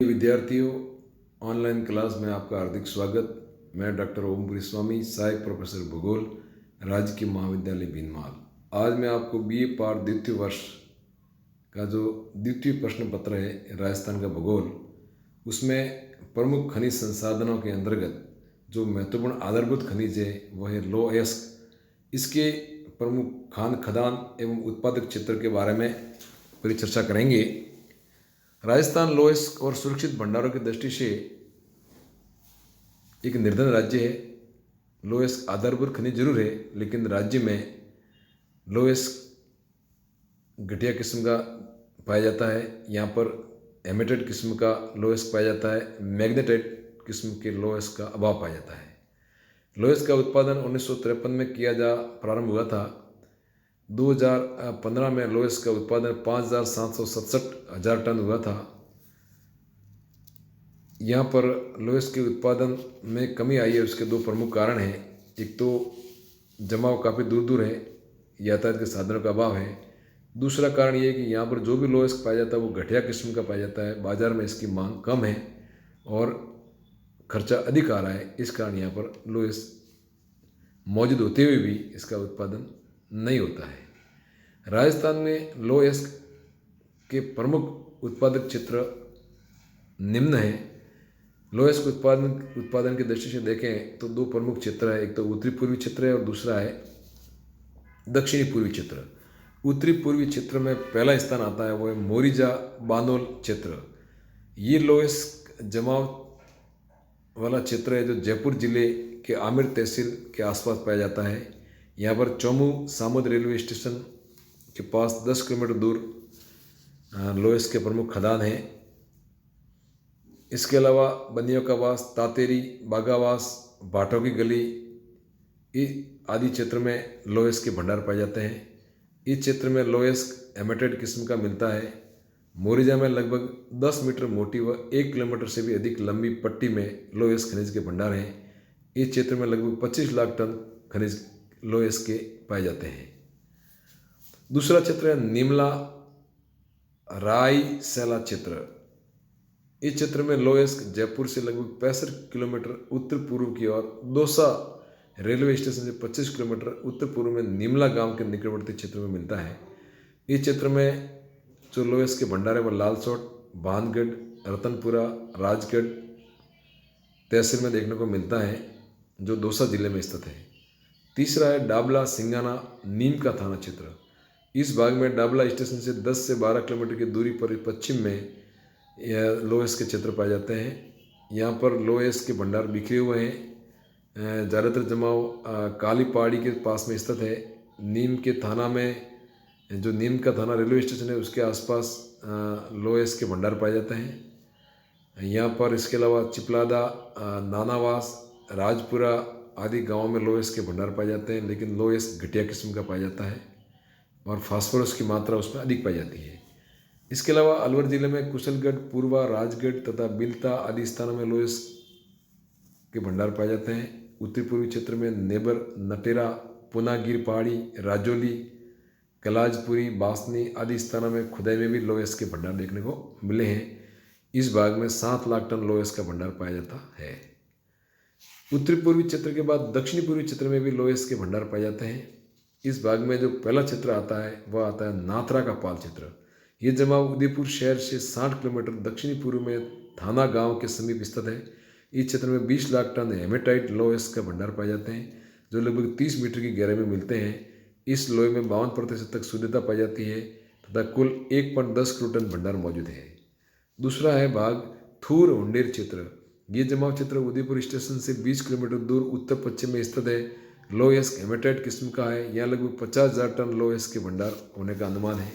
विद्यार्थियों, online class में आपका हार्दिक स्वागत। मैं डॉक्टर ओमपुरी स्वामी, सहायक प्रोफेसर भूगोल, राजकीय महाविद्यालय भीनमाल। आज मैं आपको बीए पार्ट द्वितीय वर्ष का जो द्वितीय प्रश्न पत्र है राजस्थान का भूगोल, उसमें प्रमुख खनिज संसाधनों के अंतर्गत जो महत्वपूर्ण आधारभूत खनिज है वह है लौह अयस्क। इसके प्रमुख खान खदान एवं उत्पादक क्षेत्र के बारे में पूरी चर्चा करेंगे। राजस्थान लौह अयस्क और सुरक्षित भंडारों की दृष्टि से एक निर्धन राज्य है। लौह अयस्क आधारभूत खनिज जरूर है, लेकिन राज्य में लौह अयस्क घटिया किस्म का पाया जाता है। यहाँ पर हेमेटाइट किस्म का लौह अयस्क पाया जाता है, मैग्नेटाइट किस्म के लौह अयस्क का अभाव पाया जाता है। लौह अयस्क का उत्पादन 1953 में किया जा प्रारंभ हुआ था। 2015 में लौह अयस्क का उत्पादन 5,767 टन हुआ था। यहाँ पर लौह अयस्क के उत्पादन में कमी आई है, उसके दो प्रमुख कारण हैं। एक तो जमाव काफ़ी दूर दूर है, यातायात के साधनों का अभाव है। दूसरा कारण ये है कि यहाँ पर जो भी लौह अयस्क पाया जाता है वो घटिया किस्म का पाया जाता है। बाज़ार में इसकी मांग कम है और खर्चा अधिक आ रहा है। इस कारण यहाँ पर लौह अयस्क मौजूद होते हुए भी इसका उत्पादन नहीं होता है। राजस्थान में लौह अयस्क के प्रमुख उत्पादक क्षेत्र निम्न है। लौह अयस्क उत्पादन की दृष्टि से देखें तो दो प्रमुख क्षेत्र है, एक तो उत्तरी पूर्वी क्षेत्र है और दूसरा है दक्षिणी पूर्वी क्षेत्र। उत्तरी पूर्वी क्षेत्र में पहला स्थान आता है वो है मोरिजा बानोल क्षेत्र। ये लौह अयस्क जमाव वाला क्षेत्र है जो जयपुर जिले के आमेर तहसील के आसपास पाया जाता है। यहाँ पर चौमू सामुद रेलवे स्टेशन के पास 10 किलोमीटर दूर लौह अयस्क के प्रमुख खदान हैं। इसके अलावा बनियों का वास, तातेरी, बागावास, भाटों की गली आदि क्षेत्र में लौह अयस्क के भंडार पाए जाते हैं। इस क्षेत्र में लौह अयस्क हेमेटाइट किस्म का मिलता है। मोरिजा में लगभग 10 मीटर मोटी व 1 किलोमीटर से भी अधिक लंबी पट्टी में लौह अयस्क खनिज के भंडार हैं। इस क्षेत्र में लगभग 25 लाख टन खनिज लौह अयस्क के पाए जाते हैं। दूसरा क्षेत्र है निमला रायसेला क्षेत्र। इस क्षेत्र में लौह अयस्क जयपुर से लगभग 65 किलोमीटर उत्तर पूर्व की ओर दौसा रेलवे स्टेशन से 25 किलोमीटर उत्तर पूर्व में निमला गांव के निकटवर्ती क्षेत्र में मिलता है। इस क्षेत्र में जो लौह अयस्क के भंडार है वो लालसोट, भानगढ़, रतनपुरा, राजगढ़ तहसील में देखने को मिलता है, जो दौसा जिले में स्थित है। तीसरा है डाबला सिंगाना नीम का थाना क्षेत्र। इस भाग में डाबला स्टेशन से 10 से 12 किलोमीटर की दूरी पर पश्चिम में यह लौह अयस्क के क्षेत्र पाए जाते हैं। यहाँ पर लौह अयस्क के भंडार बिखरे हुए हैं। ज़्यादातर जमाव काली पहाड़ी के पास में स्थित है। नीम के थाना में जो नीम का थाना रेलवे स्टेशन है उसके आसपास लौह अयस्क के भंडार पाए जाते हैं। यहाँ पर इसके अलावा चिपलादा, नानावास, राजपुरा आदि गाँवों में लौह अयस्क के भंडार पाए जाते हैं, लेकिन लौह अयस्क घटिया किस्म का पाया जाता है और फास्फोरस की मात्रा उसमें अधिक पाई जाती है। इसके अलावा अलवर जिले में कुशलगढ़, पूर्वा, राजगढ़ तथा बिलता आदि स्थानों में लौह अयस्क के भंडार पाए जाते हैं। उत्तरी पूर्वी क्षेत्र में नेबर, नटेरा, पुनागिर पहाड़ी, राजौली, कलाजपुरी, बासनी आदि स्थानों में खुदाई में भी लौह अयस्क के भंडार देखने को मिले हैं। इस भाग में 7 लाख टन लौह अयस्क का भंडार पाया जाता है। उत्तरी पूर्वी क्षेत्र के बाद दक्षिणी पूर्वी क्षेत्र में भी लौह अयस्क के भंडार पाए जाते हैं। इस भाग में जो पहला क्षेत्र आता है वह आता है नाथरा का पाल क्षेत्र। ये जमाव उदयपुर शहर से 60 किलोमीटर दक्षिणी पूर्व में थाना गांव के समीप स्थित है। इस क्षेत्र में 20 लाख टन हेमेटाइट लौह अयस्क का भंडार पाए जाते हैं, जो लगभग 30 मीटर की गहराई में मिलते हैं। इस लोहे में 52% तक शुद्धता पाई जाती है तथा कुल 1.10 किलो टन भंडार मौजूद है। दूसरा है भाग थूर हुंडेर क्षेत्र। ये जमाव क्षेत्र उदयपुर स्टेशन से 20 किलोमीटर दूर उत्तर पश्चिम में स्थित है। लौह अयस्क हेमेटाइट किस्म का है। यहाँ लगभग 50,000 टन लौह अयस्क के भंडार होने का अनुमान है।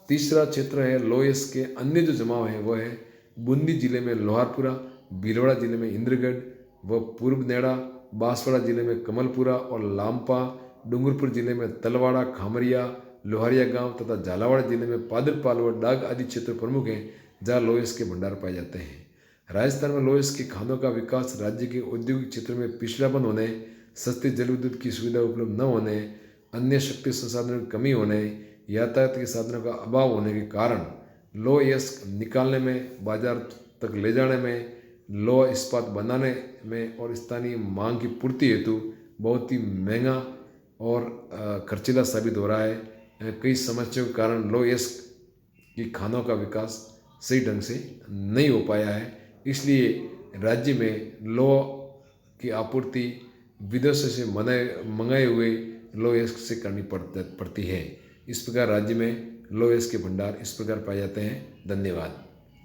तीसरा क्षेत्र है लौह अयस्क के अन्य जो जमाव है वह है बूंदी जिले में लोहारपुरा, भीलवाड़ा जिले में इंद्रगढ़ व पूर्व नेड़ा, बांसवाड़ा जिले में कमलपुरा और लामपा, डूंगरपुर जिले में तलवाड़ा, खामरिया, लोहारिया गांव तथा झालावाड़ जिले में पादरपाल व डाग आदि क्षेत्र प्रमुख हैं जहाँ लौह अयस्क के भंडार पाए जाते हैं। राजस्थान में लौह अयस्क के खानों का विकास राज्य के औद्योगिक क्षेत्र में पिछड़ापन होने, सस्ती जल विद्युत की सुविधा उपलब्ध न होने, अन्य शक्ति संसाधनों की कमी होने, यातायात के साधनों का अभाव होने के कारण लौह अयस्क निकालने में, बाजार तक ले जाने में, लौह इस्पात बनाने में और स्थानीय मांग की पूर्ति हेतु बहुत ही महंगा और खर्चीला साबित हो रहा है। कई समस्याओं के कारण लौह अयस्क की खानों का विकास सही ढंग से नहीं हो पाया है। इसलिए राज्य में लौह की आपूर्ति विदेशों से मंगाए हुए लौह अयस्क से करनी पड़ती है। इस प्रकार राज्य में लौह अयस्क के भंडार इस प्रकार पाए जाते हैं। धन्यवाद।